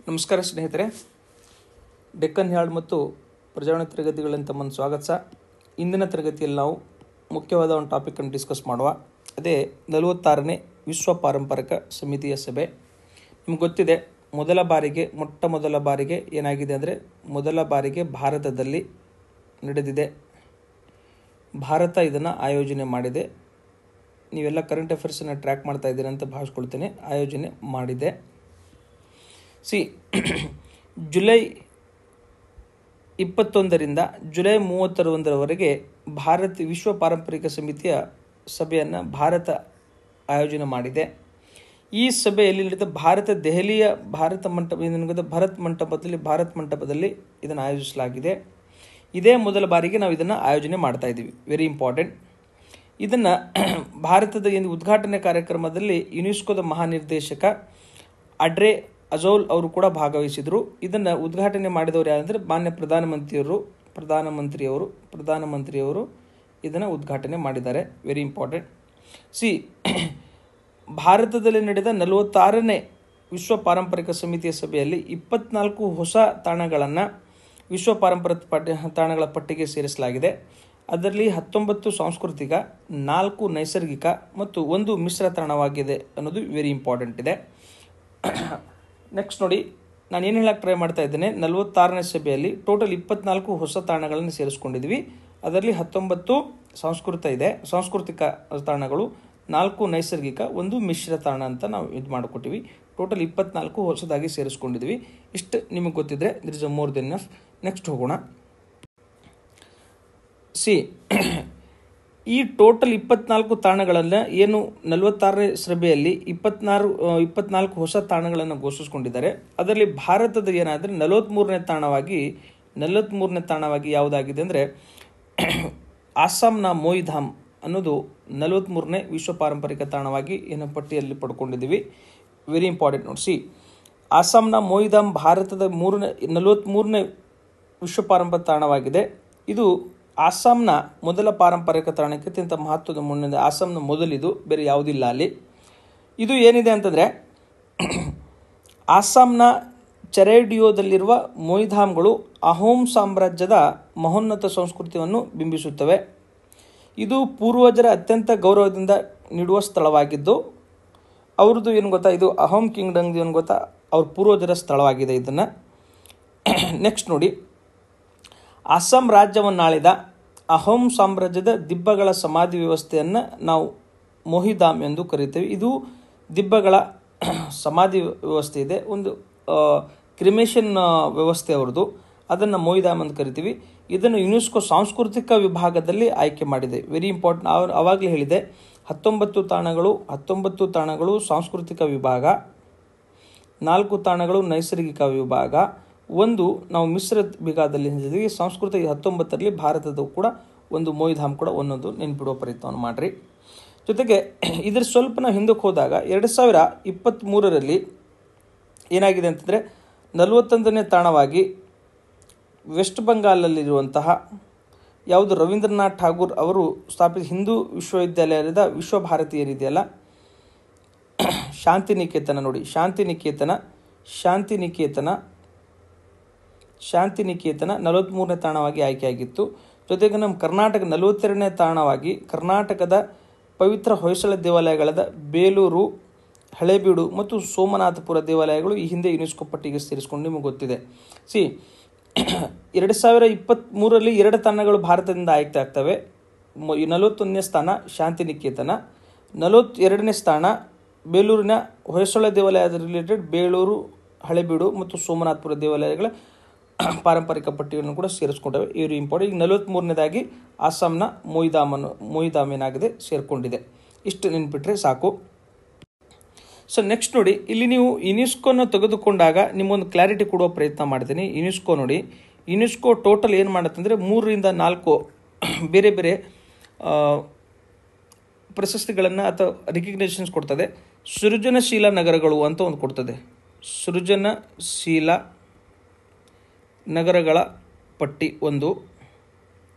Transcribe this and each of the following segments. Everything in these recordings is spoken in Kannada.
ನಮಸ್ಕಾರ ಸ್ನೇಹಿತರೆ, ಡೆಕ್ಕನ್ ಯಾರ್ಡ್ ಮತ್ತು ಪ್ರಜಾವಾಣಿ ತರಗತಿಗಳಿಂದ ತಮ್ಮನ್ನು ಸ್ವಾಗತ. ಇಂದಿನ ತರಗತಿಯಲ್ಲಿ ನಾವು ಮುಖ್ಯವಾದ ಒಂದು ಟಾಪಿಕನ್ನು ಡಿಸ್ಕಸ್ ಮಾಡುವ. ಅದೇ 46ನೇ ವಿಶ್ವ ಪಾರಂಪರಿಕ ಸಮಿತಿಯ ಸಭೆ. ನಿಮ್ಗೆ ಗೊತ್ತಿದೆ, ಮೊಟ್ಟ ಮೊದಲ ಬಾರಿಗೆ ಏನಾಗಿದೆ ಅಂದರೆ ಮೊದಲ ಬಾರಿಗೆ ಭಾರತದಲ್ಲಿ ನಡೆದಿದೆ. ಭಾರತ ಇದನ್ನು ಆಯೋಜನೆ ಮಾಡಿದೆ. ನೀವೆಲ್ಲ ಕರೆಂಟ್ ಅಫೇರ್ಸನ್ನು ಟ್ರ್ಯಾಕ್ ಮಾಡ್ತಾ ಇದ್ದೀರ ಅಂತ ಭಾವಿಸ್ಕೊಳ್ತೇನೆ. ಆಯೋಜನೆ ಮಾಡಿದೆ. ಜುಲೈ 21ರಿಂದ ಜುಲೈ 31ರವರೆಗೆ ವಿಶ್ವ ಪಾರಂಪರಿಕ ಸಮಿತಿಯ ಸಭೆಯನ್ನು ಭಾರತ ಆಯೋಜನೆ ಮಾಡಿದೆ. ಈ ಸಭೆಯಲ್ಲಿ ನಡೆದ ದೆಹಲಿಯ ಭಾರತ್ ಮಂಟಪದಲ್ಲಿ ಇದನ್ನು ಆಯೋಜಿಸಲಾಗಿದೆ. ಇದೇ ಮೊದಲ ಬಾರಿಗೆ ನಾವು ಇದನ್ನು ಆಯೋಜನೆ ಮಾಡ್ತಾ ಇದ್ದೀವಿ. Very important. ಇದನ್ನು ಭಾರತದ ಉದ್ಘಾಟನೆ ಕಾರ್ಯಕ್ರಮದಲ್ಲಿ ಯುನೆಸ್ಕೋದ ಮಹಾನಿರ್ದೇಶಕ ಅಡ್ರೆ ಅಜೌಲ್ ಅವರು ಕೂಡ ಭಾಗವಹಿಸಿದರು. ಇದನ್ನು ಉದ್ಘಾಟನೆ ಮಾಡಿದವರು ಯಾರಂದರೆ ಮಾನ್ಯ ಪ್ರಧಾನಮಂತ್ರಿಯವರು ಇದನ್ನು ಉದ್ಘಾಟನೆ ಮಾಡಿದ್ದಾರೆ. Very important. ಭಾರತದಲ್ಲಿ ನಡೆದ 46ನೇ ವಿಶ್ವ ಪಾರಂಪರಿಕ ಸಮಿತಿಯ ಸಭೆಯಲ್ಲಿ 24 ಹೊಸ ತಾಣಗಳನ್ನು ವಿಶ್ವ ಪಾರಂಪರಿಕ ತಾಣಗಳ ಪಟ್ಟಿಗೆ ಸೇರಿಸಲಾಗಿದೆ. ಅದರಲ್ಲಿ 19 ಸಾಂಸ್ಕೃತಿಕ, 4 ನೈಸರ್ಗಿಕ ಮತ್ತು 1 ಮಿಶ್ರ ತಾಣವಾಗಿದೆ ಅನ್ನೋದು ವೆರಿ ಇಂಪಾರ್ಟೆಂಟ್ ಇದೆ. ನೆಕ್ಸ್ಟ್ ನೋಡಿ, ನಾನು ಏನು ಹೇಳಕ್ಕೆ ಟ್ರೈ ಮಾಡ್ತಾ ಇದ್ದೇನೆ, 46ನೇ ಸಭೆಯಲ್ಲಿ ಟೋಟಲ್ 24 ಹೊಸ ತಾಣಗಳನ್ನು ಸೇರಿಸ್ಕೊಂಡಿದ್ವಿ. ಅದರಲ್ಲಿ 19 ಸಾಂಸ್ಕೃತಿಕ ತಾಣಗಳು, 4 ನೈಸರ್ಗಿಕ, 1 ಮಿಶ್ರ ತಾಣ ಅಂತ ನಾವು ಇದು ಮಾಡಿಕೊಟ್ಟಿವಿ. ಟೋಟಲ್ 24 ಹೊಸದಾಗಿ ಸೇರಿಸ್ಕೊಂಡಿದ್ವಿ. ಇಷ್ಟು ನಿಮಗೆ ಗೊತ್ತಿದ್ರೆ there is a more than enough. Next ಹೋಗೋಣ. ಈ ಟೋಟಲ್ 24 ತಾಣಗಳನ್ನು ಏನು 46ನೇ ಸಭೆಯಲ್ಲಿ 24 ಹೊಸ ತಾಣಗಳನ್ನು ಘೋಷಿಸಿಕೊಂಡಿದ್ದಾರೆ. ಅದರಲ್ಲಿ ಭಾರತದ ಏನಾದರೆ 43ನೇ ತಾಣವಾಗಿ ಯಾವುದಾಗಿದೆ ಅಂದರೆ ಆಸಾಂನ ಮೊಯಿಧಾಮ್ ಅನ್ನೋದು 43ನೇ ವಿಶ್ವ ಪಾರಂಪರಿಕ ತಾಣವಾಗಿ ಪಟ್ಟಿಯಲ್ಲಿ ಪಡ್ಕೊಂಡಿದ್ದೀವಿ. ವೆರಿ ಇಂಪಾರ್ಟೆಂಟ್ ನೋಡಿ. ಆಸಾಂನ ಮೊಯಿಧಾಮ್ ಭಾರತದ 43ನೇ ವಿಶ್ವ ಪಾರಂಪರಿಕ ತಾಣವಾಗಿದೆ. ಇದು ಆಸಾಂನ ಮೊದಲ ಪಾರಂಪರಿಕ ತಾಣಕ್ಕಿಂತ ಮಹತ್ವದ ಮುನ್ನಡೆ. ಆಸಾಂನ ಮೊದಲಿದು, ಬೇರೆ ಯಾವುದಿಲ್ಲ ಅಲ್ಲಿ. ಇದು ಏನಿದೆ ಅಂತಂದರೆ ಆಸಾಂನ ಚೆರೈಡಿಯೋದಲ್ಲಿರುವ ಮೊಯಿಧಾಮ್ಗಳು ಅಹೋಮ್ ಸಾಮ್ರಾಜ್ಯದ ಮಹೋನ್ನತ ಸಂಸ್ಕೃತಿಯನ್ನು ಬಿಂಬಿಸುತ್ತವೆ. ಇದು ಪೂರ್ವಜರ ಅತ್ಯಂತ ಗೌರವದಿಂದ ನೀಡುವ ಸ್ಥಳವಾಗಿದ್ದು, ಅವ್ರದ್ದು ಏನು ಗೊತ್ತಾ, ಇದು ಅಹೋಮ್ ಕಿಂಗ್ಡಮ್ ಏನು ಗೊತ್ತಾ, ಅವ್ರ ಪೂರ್ವಜರ ಸ್ಥಳವಾಗಿದೆ. ಇದನ್ನು ನೆಕ್ಸ್ಟ್ ನೋಡಿ, ಅಸ್ಸಾಂ ರಾಜ್ಯವನ್ನಾಳಿದ ಅಹೋಮ್ ಸಾಮ್ರಾಜ್ಯದ ದಿಬ್ಬಗಳ ಸಮಾಧಿ ವ್ಯವಸ್ಥೆಯನ್ನು ನಾವು ಮೊಹಿಧಾಮ್ ಎಂದು ಕರೀತೇವೆ. ಇದು ದಿಬ್ಬಗಳ ಸಮಾಧಿ ವ್ಯವಸ್ಥೆ ಇದೆ, ಒಂದು ಕ್ರಿಮೇಷನ್ ವ್ಯವಸ್ಥೆ ಅವ್ರದ್ದು, ಅದನ್ನು ಮೊಹಿಧಾಮ್ ಅಂತ ಕರಿತೀವಿ. ಇದನ್ನು ಯುನೆಸ್ಕೋ ಸಾಂಸ್ಕೃತಿಕ ವಿಭಾಗದಲ್ಲಿ ಆಯ್ಕೆ ಮಾಡಿದೆ. Very important. ಆವಾಗಲೇ ಹೇಳಿದೆ, 19 ತಾಣಗಳು ಸಾಂಸ್ಕೃತಿಕ ವಿಭಾಗ, 4 ತಾಣಗಳು ನೈಸರ್ಗಿಕ ವಿಭಾಗ, 1 ನಾವು ಮಿಶ್ರ ವಿಭಾಗದಲ್ಲಿ ಹೊಂದಿದ್ದೀವಿ. ಸಾಂಸ್ಕೃತಿಕ 19ರಲ್ಲಿ ಭಾರತದ ಕೂಡ ಒಂದು ಮೊಯಿಧಾಮ್ ಕೂಡ ಒಂದೊಂದು ನೆನಪಿಡುವ ಪ್ರಯತ್ನವನ್ನು ಮಾಡಿರಿ. ಜೊತೆಗೆ ಇದ್ರ ಸ್ವಲ್ಪ ನಾವು ಹಿಂದಕ್ಕೆ ಹೋದಾಗ 2023ರಲ್ಲಿ ಏನಾಗಿದೆ ಅಂತಂದರೆ 41ನೇ ತಾಣವಾಗಿ ವೆಸ್ಟ್ ಬೆಂಗಾಲಲ್ಲಿರುವಂತಹ ಯಾವುದು ರವೀಂದ್ರನಾಥ್ ಠಾಗೂರ್ ಅವರು ಸ್ಥಾಪಿತ ಹಿಂದೂ ವಿಶ್ವವಿದ್ಯಾಲಯದ ವಿಶ್ವಭಾರತಿ ಏನಿದೆಯಲ್ಲ, ಶಾಂತಿನಿಕೇತನ ನೋಡಿ, ಶಾಂತಿನಿಕೇತನ 43ನೇ ತಾಣವಾಗಿ ಆಯ್ಕೆಯಾಗಿತ್ತು. ಜೊತೆಗೆ ನಮ್ಮ ಕರ್ನಾಟಕ 42ನೇ ತಾಣವಾಗಿ ಕರ್ನಾಟಕದ ಪವಿತ್ರ ಹೊಯ್ಸಳ ದೇವಾಲಯಗಳಾದ ಬೇಲೂರು, ಹಳೇಬೀಡು ಮತ್ತು ಸೋಮನಾಥಪುರ ದೇವಾಲಯಗಳು ಈ ಹಿಂದೆ ಯುನೆಸ್ಕೋ ಪಟ್ಟಿಗೆ ಸೇರಿಸಿಕೊಂಡು ನಿಮಗೆ ಗೊತ್ತಿದೆ. 2023ರಲ್ಲಿ 2 ತಾಣಗಳು ಭಾರತದಿಂದ ಆಯ್ಕೆ ಆಗ್ತವೆ. 41ನೇ ಸ್ಥಾನ ಶಾಂತಿನಿಕೇತನ, 42ನೇ ಸ್ಥಾನ ಬೇಲೂರಿನ ಹೊಯ್ಸಳ ದೇವಾಲಯದ ರಿಲೇಟೆಡ್ ಬೇಲೂರು, ಹಳೇಬೀಡು ಮತ್ತು ಸೋಮನಾಥಪುರ ದೇವಾಲಯಗಳ ಪಾರಂಪರಿಕ ಪಟ್ಟಿಯನ್ನು ಕೂಡ ಸೇರಿಸ್ಕೊಂಡವೆ. ಇವರು ಇಂಪಾರ್ಟೆಂಟ್. 43ನೇದಾಗಿ ಆಸಾಂನ ಮೊಯಿಧಾಮ್ ಏನಾಗಿದೆ ಸೇರಿಕೊಂಡಿದೆ. ಇಷ್ಟು ನೆನ್ಪಿಟ್ರೆ ಸಾಕು. ನೆಕ್ಸ್ಟ್ ನೋಡಿ, ಇಲ್ಲಿ ನೀವು ಯುನೆಸ್ಕೋನ ತೆಗೆದುಕೊಂಡಾಗ ನಿಮ್ಮೊಂದು ಕ್ಲಾರಿಟಿ ಕೊಡುವ ಪ್ರಯತ್ನ ಮಾಡ್ತೀನಿ. ಯುನೆಸ್ಕೋ ಟೋಟಲ್ ಏನು ಮಾಡುತ್ತಂದರೆ 3ರಿಂದ 4 ಬೇರೆ ಬೇರೆ ಪ್ರಶಸ್ತಿಗಳನ್ನು ಅಥವಾ ರಿಕಗ್ನೇಷನ್ಸ್ ಕೊಡ್ತದೆ. ಸೃಜನಶೀಲ ನಗರಗಳು ಅಂತ ಒಂದು ಕೊಡ್ತದೆ. ಸೃಜನಶೀಲ ನಗರಗಳ ಪಟ್ಟಿ 1.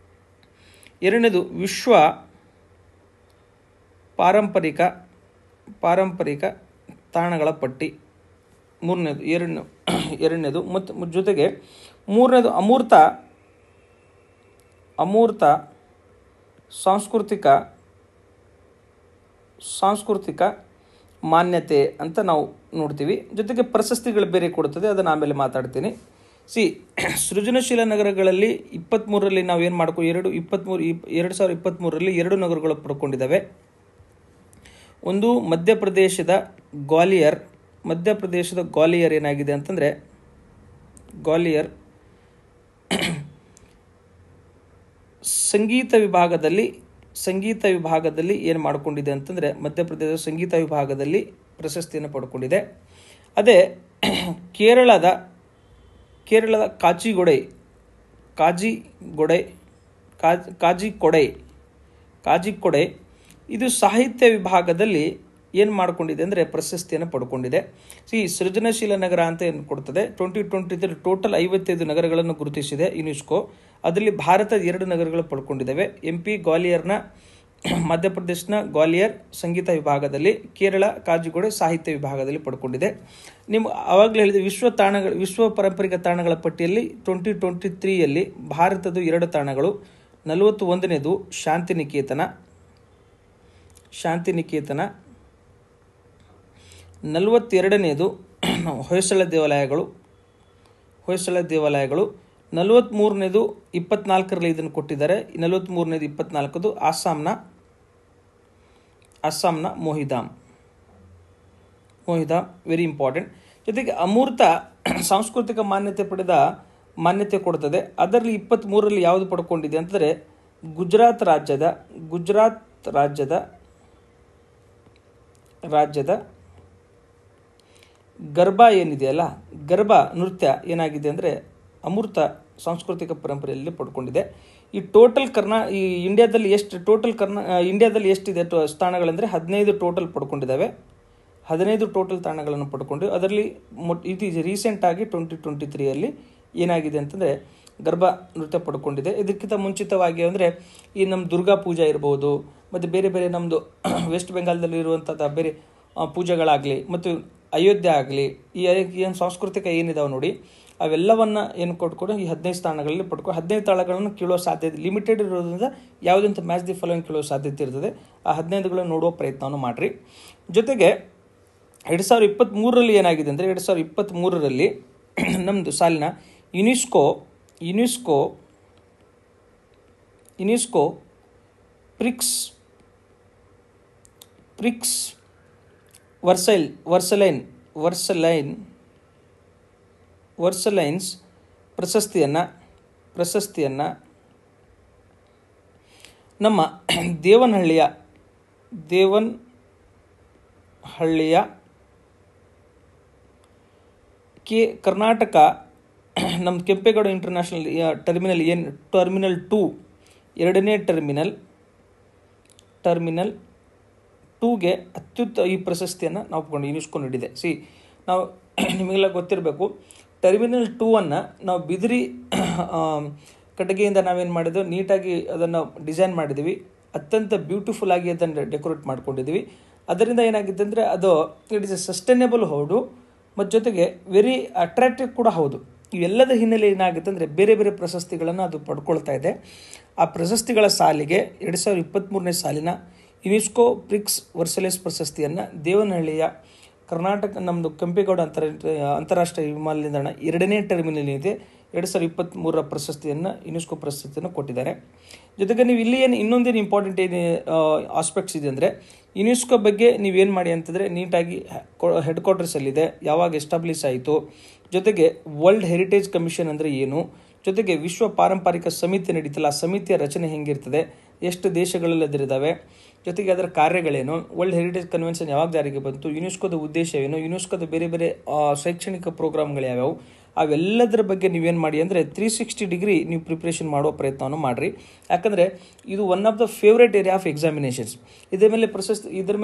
2ನೇದು ವಿಶ್ವ ಪಾರಂಪರಿಕ ತಾಣಗಳ ಪಟ್ಟಿ. ಎರಡನೇದು. ಮತ್ತು ಜೊತೆಗೆ ಮೂರನೇದು ಅಮೂರ್ತ ಸಾಂಸ್ಕೃತಿಕ ಮಾನ್ಯತೆ ಅಂತ ನಾವು ನೋಡ್ತೀವಿ. ಜೊತೆಗೆ ಪ್ರಶಸ್ತಿಗಳು ಬೇರೆ ಕೊಡುತ್ತದೆ, ಅದನ್ನು ಆಮೇಲೆ ಮಾತಾಡ್ತೀನಿ. ಸೃಜನಶೀಲ ನಗರಗಳಲ್ಲಿ 23ರಲ್ಲಿ ನಾವು ಏನು 2023ರಲ್ಲಿ 2 ನಗರಗಳು ಪಡ್ಕೊಂಡಿದ್ದಾವೆ. ಒಂದು ಮಧ್ಯಪ್ರದೇಶದ ಗ್ವಾಲಿಯರ್ ಏನಾಗಿದೆ ಅಂತಂದರೆ, ಗ್ವಾಲಿಯರ್ ಸಂಗೀತ ವಿಭಾಗದಲ್ಲಿ ಏನು ಮಾಡಿಕೊಂಡಿದೆ ಅಂತಂದರೆ, ಮಧ್ಯಪ್ರದೇಶದ ಸಂಗೀತ ವಿಭಾಗದಲ್ಲಿ ಪ್ರಶಸ್ತಿಯನ್ನು ಪಡ್ಕೊಂಡಿದೆ. ಅದೇ ಕೇರಳದ ಕಾಜಿಕೊಡೆ ಇದು ಸಾಹಿತ್ಯ ವಿಭಾಗದಲ್ಲಿ ಏನು ಮಾಡಿಕೊಂಡಿದೆ ಅಂದರೆ ಪ್ರಶಸ್ತಿಯನ್ನು ಪಡ್ಕೊಂಡಿದೆ. ಸೃಜನಶೀಲ ನಗರ ಅಂತ ಏನು ಕೊಡ್ತದೆ. 2023 ಟೋಟಲ್ 55 ನಗರಗಳನ್ನು ಗುರುತಿಸಿದೆ ಯುನೆಸ್ಕೋ. ಅದರಲ್ಲಿ ಭಾರತ 2 ನಗರಗಳು ಪಡ್ಕೊಂಡಿದ್ದಾವೆ. MP ಗ್ವಾಲಿಯರ್ನ ಮಧ್ಯಪ್ರದೇಶನ ಗ್ವಾಲಿಯರ್ ಸಂಗೀತ ವಿಭಾಗದಲ್ಲಿ, ಕೇರಳ ಕಾಜಿಗೋಡೆ ಸಾಹಿತ್ಯ ವಿಭಾಗದಲ್ಲಿ ಪಡ್ಕೊಂಡಿದೆ. ಆವಾಗಲೇ ಹೇಳಿದ ವಿಶ್ವ ಪಾರಂಪರಿಕ ತಾಣಗಳ ಪಟ್ಟಿಯಲ್ಲಿ 2023ಯಲ್ಲಿ ಭಾರತದ 2 ತಾಣಗಳು. 41ನೇದು ಶಾಂತಿನಿಕೇತನ, 42ನೇದು ಹೊಯ್ಸಳ ದೇವಾಲಯಗಳು, 43ನೇದು 24ರಲ್ಲಿ ಇದನ್ನು ಕೊಟ್ಟಿದ್ದಾರೆ. 43ನೇದು 24ದು ಅಸ್ಸಾಂನ ಮೋಹಿಧಾಮ್ ವೆರಿ ಇಂಪಾರ್ಟೆಂಟ್. ಜೊತೆಗೆ ಅಮೂರ್ತ ಸಾಂಸ್ಕೃತಿಕ ಮಾನ್ಯತೆ ಕೊಡ್ತದೆ. ಅದರಲ್ಲಿ 23ರಲ್ಲಿ ಯಾವುದು ಪಡ್ಕೊಂಡಿದೆ ಅಂತಂದರೆ, ಗುಜರಾತ್ ರಾಜ್ಯದ ಗರ್ಬಾ ಏನಿದೆಯಲ್ಲ, ಗರ್ಬಾ ನೃತ್ಯ ಏನಾಗಿದೆ ಅಂದರೆ ಅಮೂರ್ತ ಸಾಂಸ್ಕೃತಿಕ ಪರಂಪರೆಯಲ್ಲಿ ಪಡ್ಕೊಂಡಿದೆ. ಈ ಟೋಟಲ್ ಇಂಡಿಯಾದಲ್ಲಿ ಎಷ್ಟಿದೆ ಸ್ಥಾನಗಳಂದರೆ 15 ಟೋಟಲ್ ಪಡ್ಕೊಂಡಿದ್ದಾವೆ. 15 ಟೋಟಲ್ ತಾಣಗಳನ್ನು ಪಡ್ಕೊಂಡು, ಅದರಲ್ಲಿ ಇದು ರೀಸೆಂಟಾಗಿ 2023ಯಲ್ಲಿ ಏನಾಗಿದೆ ಅಂತಂದರೆ ಗರ್ಭಾ ನೃತ್ಯ ಪಡ್ಕೊಂಡಿದೆ. ಇದಕ್ಕಿಂತ ಮುಂಚಿತವಾಗಿ ಅಂದರೆ ಈ ನಮ್ಮ ದುರ್ಗಾ ಪೂಜಾ ಇರ್ಬೋದು, ಮತ್ತು ಬೇರೆ ಬೇರೆ ನಮ್ಮದು ವೆಸ್ಟ್ ಬೆಂಗಾಲ್ದಲ್ಲಿ ಇರುವಂಥದ್ದು ಬೇರೆ ಪೂಜೆಗಳಾಗಲಿ, ಮತ್ತು ಅಯೋಧ್ಯೆ ಆಗಲಿ, ಈ ಏನು ಸಾಂಸ್ಕೃತಿಕ ಏನಿದಾವೆ ನೋಡಿ, ಅವೆಲ್ಲವನ್ನು ಏನು ಕೊಟ್ಕೊಂಡು ಈ 15 ಸ್ಥಾನಗಳಲ್ಲಿ 15 ತಾಳಗಳನ್ನು ಕೀಳೋ ಸಾಧ್ಯತೆ ಲಿಮಿಟೆಡ್ ಇರೋದ್ರಿಂದ ಯಾವುದಂತ ಮ್ಯಾಚ್ ದಿ ಫಾಲೋಯಿಂಗ್ ಕೀಳೋ ಸಾಧ್ಯತೆ ಇರ್ತದೆ. ಆ 15ಗಳನ್ನು ನೋಡುವ ಪ್ರಯತ್ನವನ್ನು ಮಾಡಿರಿ. ಜೊತೆಗೆ 2023ರಲ್ಲಿ ಏನಾಗಿದೆ ಅಂದರೆ, 2023ರಲ್ಲಿ ನಮ್ಮದು ಸಾಲಿನ ಯುನೆಸ್ಕೋ ಪ್ರಿಕ್ಸ್ ವರ್ಸಲೈನ್ಸ್ ಪ್ರಶಸ್ತಿಯನ್ನು ನಮ್ಮ ದೇವನಹಳ್ಳಿಯ ಕರ್ನಾಟಕ ನಮ್ಮ ಕೆಂಪೇಗೌಡ ಇಂಟರ್ನ್ಯಾಷನಲ್ ಟರ್ಮಿನಲ್ 2 ಎರಡನೇ ಟರ್ಮಿನಲ್ 2ಗೆ ಈ ಪ್ರಶಸ್ತಿಯನ್ನು ನಾವು ಯುನೆಸ್ಕೋ ನೀಡಿದೆ. ನಾವು ನಿಮಗೆಲ್ಲ ಗೊತ್ತಿರಬೇಕು, ಟರ್ಮಿನಲ್ 2ಅನ್ನು ನಾವು ಬಿದಿರಿ ಕಟ್ಟಿಗೆಯಿಂದ ನಾವೇನು ಮಾಡಿದ್ವಿ, ನೀಟಾಗಿ ಅದನ್ನು ಡಿಸೈನ್ ಮಾಡಿದ್ದೀವಿ. ಅತ್ಯಂತ ಬ್ಯೂಟಿಫುಲ್ ಆಗಿ ಅದನ್ನು ಡೆಕೋರೇಟ್ ಮಾಡ್ಕೊಂಡಿದ್ದೀವಿ. ಅದರಿಂದ ಏನಾಗಿದೆ ಅಂದರೆ ಅದು ಇಟ್ ಇಸ್ ಎ ಸಸ್ಟೈನೇಬಲ್ ಹೌದು, ಮತ್ತು ಜೊತೆಗೆ ವೆರಿ ಅಟ್ರಾಕ್ಟಿವ್ ಕೂಡ ಹೌದು. ಇವೆಲ್ಲದ ಹಿನ್ನೆಲೆ ಏನಾಗುತ್ತೆ ಅಂದರೆ ಬೇರೆ ಬೇರೆ ಪ್ರಶಸ್ತಿಗಳನ್ನು ಅದು ಪಡ್ಕೊಳ್ತಾ ಇದೆ. ಆ ಪ್ರಶಸ್ತಿಗಳ ಸಾಲಿಗೆ 2023ನೇ ಸಾಲಿನ ಯುನೆಸ್ಕೋ ಪ್ರಿಕ್ಸ್ ವರ್ಸಲೈನ್ಸ್ ಪ್ರಶಸ್ತಿಯನ್ನು ದೇವನಹಳ್ಳಿಯ ಕರ್ನಾಟಕ ನಮ್ಮದು ಕೆಂಪೇಗೌಡ ಅಂತಾರಾಷ್ಟ್ರೀಯ ವಿಮಾನ ನಿಲ್ದಾಣ ಎರಡನೇ ಟರ್ಮಿನಲ್ ಇದೆ. 2023ರ ಪ್ರಶಸ್ತಿಯನ್ನು ಯುನೆಸ್ಕೋ ಪ್ರಶಸ್ತಿಯನ್ನು ಕೊಟ್ಟಿದ್ದಾರೆ. ಜೊತೆಗೆ ನೀವು ಇಲ್ಲಿ ಇನ್ನೊಂದೇನು ಇಂಪಾರ್ಟೆಂಟ್ ಆಸ್ಪೆಕ್ಟ್ಸ್ ಇದೆ ಅಂದರೆ, ಯುನೆಸ್ಕೋ ಬಗ್ಗೆ ನೀವೇನು ಮಾಡಿ ಅಂತಂದರೆ, ನೀಟಾಗಿ ಹೆಡ್ ಕ್ವಾರ್ಟರ್ಸಲ್ಲಿದೆ, ಯಾವಾಗ ಎಸ್ಟಾಬ್ಲಿಷ್ ಆಯಿತು, ಜೊತೆಗೆ ವರ್ಲ್ಡ್ ಹೆರಿಟೇಜ್ ಕಮಿಷನ್ ಅಂದರೆ ಏನು, ಜೊತೆಗೆ ವಿಶ್ವ ಪಾರಂಪರಿಕ ಸಮಿತಿ ನಡೀತಲ್ಲ, ಆ ಸಮಿತಿಯ ರಚನೆ ಹೆಂಗಿರ್ತದೆ, ಎಷ್ಟು ದೇಶಗಳಲ್ಲಿ ಅದರಿದ್ದಾವೆ, ಜೊತೆಗೆ ಅದರ ಕಾರ್ಯಗಳೇನು, ವರ್ಲ್ಡ್ ಹೆರಿಟೇಜ್ ಕನ್ವೆನ್ಷನ್ ಯಾವಾಗ ಜಾರಿಗೆ ಬಂತು, ಯುನೆಸ್ಕೋದ ಉದ್ದೇಶವೇನು, ಯುನೆಸ್ಕೋದ ಬೇರೆ ಬೇರೆ ಶೈಕ್ಷಣಿಕ ಪ್ರೋಗ್ರಾಮ್ಗಳು ಯಾವ್ಯಾವು, ಅವೆಲ್ಲದರ ಬಗ್ಗೆ ನೀವೇನು ಮಾಡಿ ಅಂದರೆ 360 ಡಿಗ್ರಿ ನೀವು ಪ್ರಿಪ್ರೇಷನ್ ಮಾಡುವ ಪ್ರಯತ್ನವನ್ನು ಮಾಡಿರಿ. ಯಾಕಂದರೆ ಇದು one of the favourite area of examinations. ಇದರ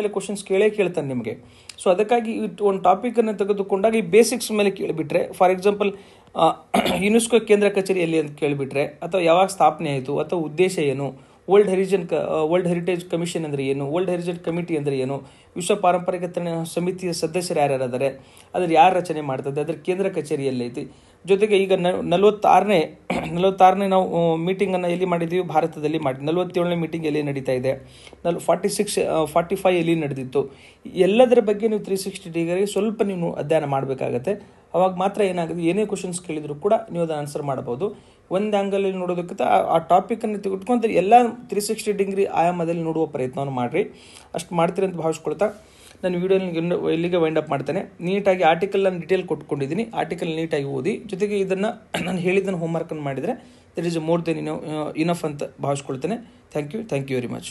ಮೇಲೆ ಕ್ವಶನ್ಸ್ ಕೇಳ್ತಾನೆ ನಿಮಗೆ. ಸೊ ಅದಕ್ಕಾಗಿ ಒಂದು ಟಾಪಿಕನ್ನು ತೆಗೆದುಕೊಂಡಾಗ ಈ ಬೇಸಿಕ್ಸ್ ಮೇಲೆ ಕೇಳಿಬಿಟ್ರೆ, ಫಾರ್ ಎಕ್ಸಾಂಪಲ್ ಯುನೆಸ್ಕೋ ಕೇಂದ್ರ ಕಚೇರಿಯಲ್ಲಿ ಅಂತ ಕೇಳಿಬಿಟ್ರೆ, ಅಥವಾ ಯಾವಾಗ ಸ್ಥಾಪನೆ ಆಯಿತು, ಅಥವಾ ಉದ್ದೇಶ ಏನು, ವರ್ಲ್ಡ್ ಹೆರಿಟೇಜ್ ಕಮಿಷನ್ ಅಂದರೆ ಏನು, ವರ್ಲ್ಡ್ ಹೆರಿಟೇಜ್ ಕಮಿಟಿ ಅಂದರೆ ಏನು, ವಿಶ್ವ ಪಾರಂಪರಿಕ ತಾಣ ಸಮಿತಿಯ ಸದಸ್ಯರು ಯಾರ್ಯಾರಿದ್ದಾರೆ, ಅದ್ರ ಯಾರು ರಚನೆ ಮಾಡ್ತದೆ, ಅದರ ಕೇಂದ್ರ ಕಚೇರಿ ಎಲ್ಲೈತಿ. ಜೊತೆಗೆ ಈಗ 46ನೇ ನಾವು ಮೀಟಿಂಗನ್ನು ಎಲ್ಲಿ ಮಾಡಿದ್ದೀವಿ, ಭಾರತದಲ್ಲಿ ಮಾಡಿ. 47ನೇ ಮೀಟಿಂಗ್ ಎಲ್ಲಿ ನಡೀತಾ ಇದೆ, 45 ಎಲ್ಲಿ ನಡೆದಿತ್ತು, ಎಲ್ಲದರ ಬಗ್ಗೆ ನೀವು 360 ಡಿಗ್ರಿ ಸ್ವಲ್ಪ ನೀವು ಅಧ್ಯಯನ ಮಾಡಬೇಕಾಗತ್ತೆ. ಅವಾಗ ಮಾತ್ರ ಏನಾಗುತ್ತೆ, ಏನೇ ಕ್ವಶನ್ಸ್ ಕೇಳಿದ್ರು ಕೂಡ ನೀವು ಅದನ್ನು ಆನ್ಸರ್ ಮಾಡಬಹುದು. ಒಂದು ಆ್ಯಂಗಲಲ್ಲಿ ನೋಡೋದಕ್ಕಿಂತ ಆ ಟಾಪಿಕನ್ನು ತೆಗೆದುಕೊಂಡು ಎಲ್ಲ 360 ಡಿಗ್ರಿ ಆಯಾಮದಲ್ಲಿ ನೋಡುವ ಪ್ರಯತ್ನವನ್ನು ಮಾಡಿರಿ. ಅಷ್ಟು ಮಾಡ್ತೀರಿ ಅಂತ ಭಾವಿಸ್ಕೊಳ್ತಾ ನಾನು ವಿಡಿಯೋನ ಇಲ್ಲಿಗೆ ವೈಂಡ್ ಅಪ್ ಮಾಡ್ತೇನೆ. ನೀಟಾಗಿ ಆರ್ಟಿಕಲ್ ನಾನು ಡೀಟೇಲ್ ಕೊಟ್ಕೊಂಡಿದ್ದೀನಿ, ಆರ್ಟಿಕಲ್ ನೀಟಾಗಿ ಓದಿ. ಜೊತೆಗೆ ಇದನ್ನು ನಾನು ಹೇಳಿದ್ದನ್ನು ಹೋಮ್ವರ್ಕನ್ನು ಮಾಡಿದರೆ that is more than enough ಅಂತ ಭಾವಿಸ್ಕೊಳ್ತೇನೆ. Thank you very much.